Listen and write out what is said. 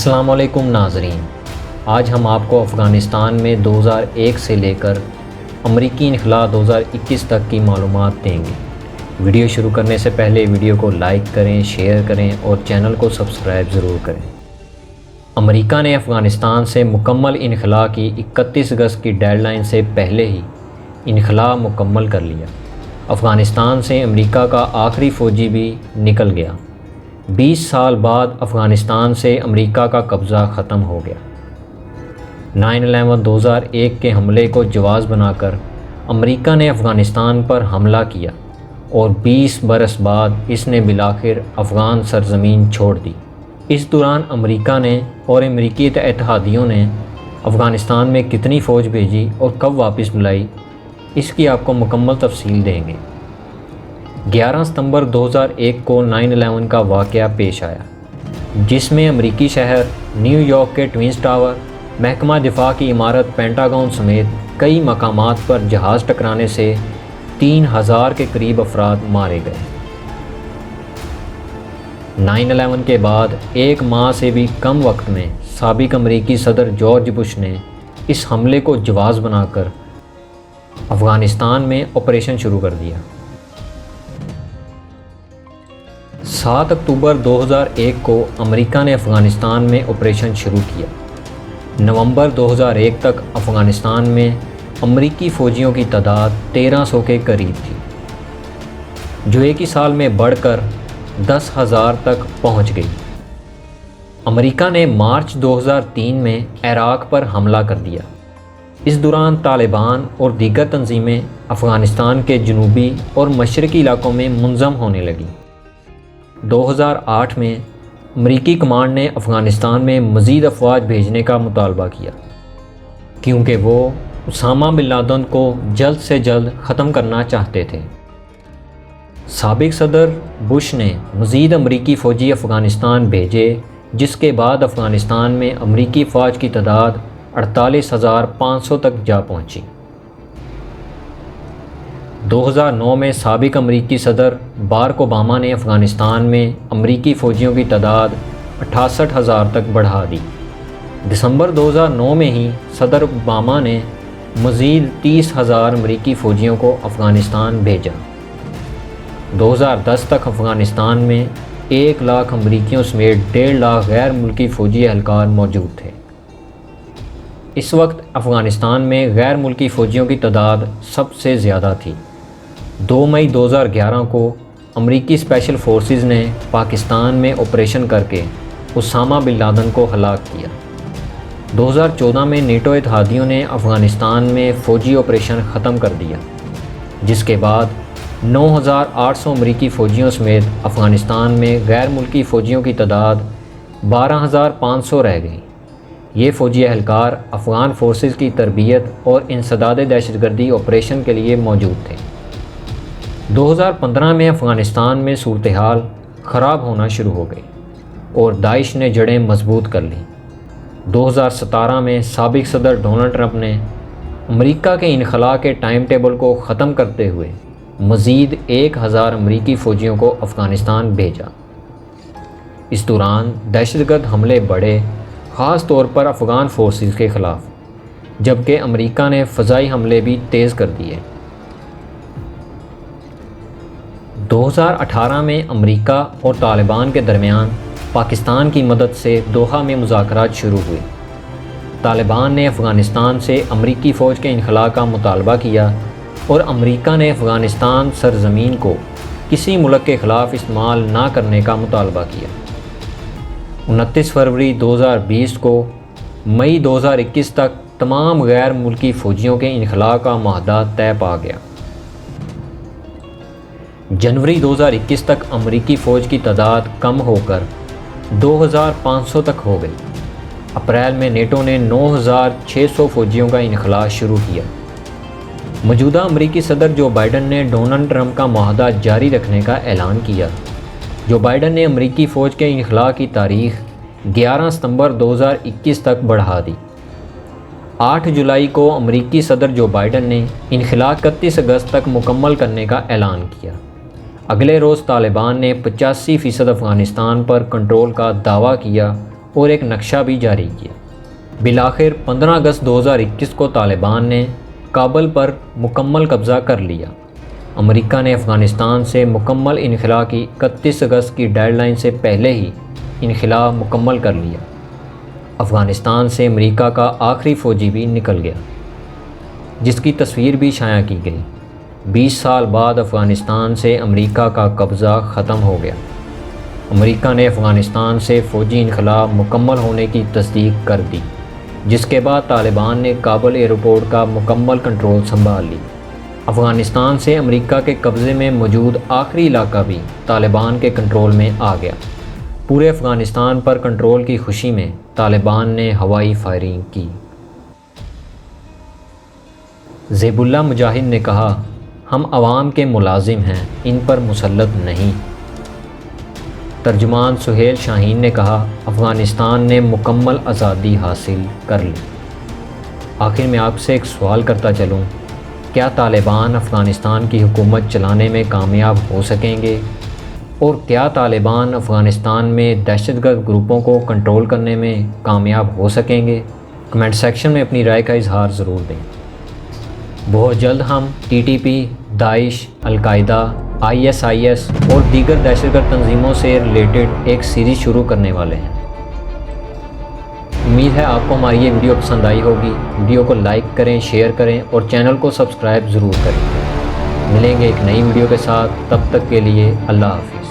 السلام علیکم ناظرین، آج ہم آپ کو افغانستان میں 2001 سے لے کر امریکی انخلاء 2021 تک کی معلومات دیں گے۔ ویڈیو شروع کرنے سے پہلے ویڈیو کو لائک کریں، شیئر کریں اور چینل کو سبسکرائب ضرور کریں۔ امریکہ نے افغانستان سے مکمل انخلاء کی 31 اگست کی ڈیڈ لائن سے پہلے ہی انخلاء مکمل کر لیا۔ افغانستان سے امریکہ کا آخری فوجی بھی نکل گیا۔ 20 سال بعد افغانستان سے امریکہ کا قبضہ ختم ہو گیا۔ 9/11 2001 کے حملے کو جواز بنا کر امریکہ نے افغانستان پر حملہ کیا اور 20 برس بعد اس نے بالآخر افغان سرزمین چھوڑ دی۔ اس دوران امریکہ نے اور امریکی اتحادیوں نے افغانستان میں کتنی فوج بھیجی اور کب واپس بلائی، اس کی آپ کو مکمل تفصیل دیں گے۔ 11 ستمبر 2001 کو 9/11 کا واقعہ پیش آیا، جس میں امریکی شہر نیو یارک کے ٹوئنز ٹاور، محکمہ دفاع کی عمارت پینٹاگون سمیت کئی مقامات پر جہاز ٹکرانے سے 3000 کے قریب افراد مارے گئے۔ 9/11 کے بعد ایک ماہ سے بھی کم وقت میں سابق امریکی صدر جارج بش نے اس حملے کو جواز بنا کر افغانستان میں آپریشن شروع کر دیا۔ 7 اکتوبر 2001 کو امریکہ نے افغانستان میں آپریشن شروع کیا۔ نومبر 2001 تک افغانستان میں امریکی فوجیوں کی تعداد 1300 کے قریب تھی، جو ایک ہی سال میں بڑھ کر 10,000 تک پہنچ گئی۔ امریکہ نے مارچ 2003 میں عراق پر حملہ کر دیا۔ اس دوران طالبان اور دیگر تنظیمیں افغانستان کے جنوبی اور مشرقی علاقوں میں منظم ہونے لگیں۔ 2008 میں امریکی کمانڈ نے افغانستان میں مزید افواج بھیجنے کا مطالبہ کیا، کیونکہ وہ اسامہ بن لادن کو جلد سے جلد ختم کرنا چاہتے تھے۔ سابق صدر بش نے مزید امریکی فوجی افغانستان بھیجے، جس کے بعد افغانستان میں امریکی فوج کی تعداد 48,500 تک جا پہنچی۔ 2009 میں سابق امریکی صدر باراک اوباما نے افغانستان میں امریکی فوجیوں کی تعداد 68,000 تک بڑھا دی۔ دسمبر 2009 میں ہی صدر اوباما نے مزید 30,000 امریکی فوجیوں کو افغانستان بھیجا۔ 2010 تک افغانستان میں 1 لاکھ امریکیوں سمیت 1.5 لاکھ غیر ملکی فوجی اہلکار موجود تھے۔ اس وقت افغانستان میں غیر ملکی فوجیوں کی تعداد سب سے زیادہ تھی۔ 2 مئی 2011 کو امریکی اسپیشل فورسز نے پاکستان میں آپریشن کر کے اسامہ بن لادن کو ہلاک کیا۔ 2014 میں نیٹو اتحادیوں نے افغانستان میں فوجی آپریشن ختم کر دیا، جس کے بعد 9,800 امریکی فوجیوں سمیت افغانستان میں غیر ملکی فوجیوں کی تعداد 12,500 رہ گئی۔ یہ فوجی اہلکار افغان فورسز کی تربیت اور انسداد دہشت گردی آپریشن کے لیے موجود تھے۔ 2015 میں افغانستان میں صورتحال خراب ہونا شروع ہو گئی اور داعش نے جڑیں مضبوط کر لیں۔ 2017 میں سابق صدر ڈونلڈ ٹرمپ نے امریکہ کے انخلاء کے ٹائم ٹیبل کو ختم کرتے ہوئے مزید 1,000 امریکی فوجیوں کو افغانستان بھیجا۔ اس دوران دہشت گرد حملے بڑھے، خاص طور پر افغان فورسز کے خلاف، جبکہ امریکہ نے فضائی حملے بھی تیز کر دیے۔ 2018 میں امریکہ اور طالبان کے درمیان پاکستان کی مدد سے دوحہ میں مذاکرات شروع ہوئے۔ طالبان نے افغانستان سے امریکی فوج کے انخلاء کا مطالبہ کیا اور امریکہ نے افغانستان سرزمین کو کسی ملک کے خلاف استعمال نہ کرنے کا مطالبہ کیا۔ 29 فروری 2020 کو مئی 2021 تک تمام غیر ملکی فوجیوں کے انخلاء کا معاہدہ طے پا گیا۔ جنوری 2021 تک امریکی فوج کی تعداد کم ہو کر 2,500 تک ہو گئی۔ اپریل میں نیٹو نے 9,600 فوجیوں کا انخلاء شروع کیا۔ موجودہ امریکی صدر جو بائیڈن نے ڈونلڈ ٹرمپ کا معاہدہ جاری رکھنے کا اعلان کیا۔ جو بائیڈن نے امریکی فوج کے انخلاء کی تاریخ 11 ستمبر 2021 تک بڑھا دی۔ 8 جولائی کو امریکی صدر جو بائیڈن نے انخلاء 31 اگست تک مکمل کرنے کا اعلان کیا۔ اگلے روز طالبان نے 85% افغانستان پر کنٹرول کا دعویٰ کیا اور ایک نقشہ بھی جاری کیا۔ بالآخر 15 اگست 2021 کو طالبان نے کابل پر مکمل قبضہ کر لیا۔ امریکہ نے افغانستان سے مکمل انخلاء کی 31 اگست کی ڈیڈ لائن سے پہلے ہی انخلاء مکمل کر لیا۔ افغانستان سے امریکہ کا آخری فوجی بھی نکل گیا، جس کی تصویر بھی شائع کی گئی۔ 20 سال بعد افغانستان سے امریکہ کا قبضہ ختم ہو گیا۔ امریکہ نے افغانستان سے فوجی انخلاء مکمل ہونے کی تصدیق کر دی، جس کے بعد طالبان نے کابل ایئرپورٹ کا مکمل کنٹرول سنبھال لی۔ افغانستان سے امریکہ کے قبضے میں موجود آخری علاقہ بھی طالبان کے کنٹرول میں آ گیا۔ پورے افغانستان پر کنٹرول کی خوشی میں طالبان نے ہوائی فائرنگ کی۔ ذیب اللہ مجاہد نے کہا، ہم عوام کے ملازم ہیں، ان پر مسلط نہیں۔ ترجمان سہیل شاہین نے کہا، افغانستان نے مکمل آزادی حاصل کر لی۔ آخر میں آپ سے ایک سوال کرتا چلوں، کیا طالبان افغانستان کی حکومت چلانے میں کامیاب ہو سکیں گے؟ اور کیا طالبان افغانستان میں دہشت گرد گروپوں کو کنٹرول کرنے میں کامیاب ہو سکیں گے؟ کمنٹ سیکشن میں اپنی رائے کا اظہار ضرور دیں۔ بہت جلد ہم TTP، داعش، القاعدہ، ISIS اور دیگر دہشت گرد تنظیموں سے ریلیٹڈ ایک سیریز شروع کرنے والے ہیں۔ امید ہے آپ کو ہماری یہ ویڈیو پسند آئی ہوگی۔ ویڈیو کو لائک کریں، شیئر کریں اور چینل کو سبسکرائب ضرور کریں۔ ملیں گے ایک نئی ویڈیو کے ساتھ، تب تک کے لیے اللہ حافظ۔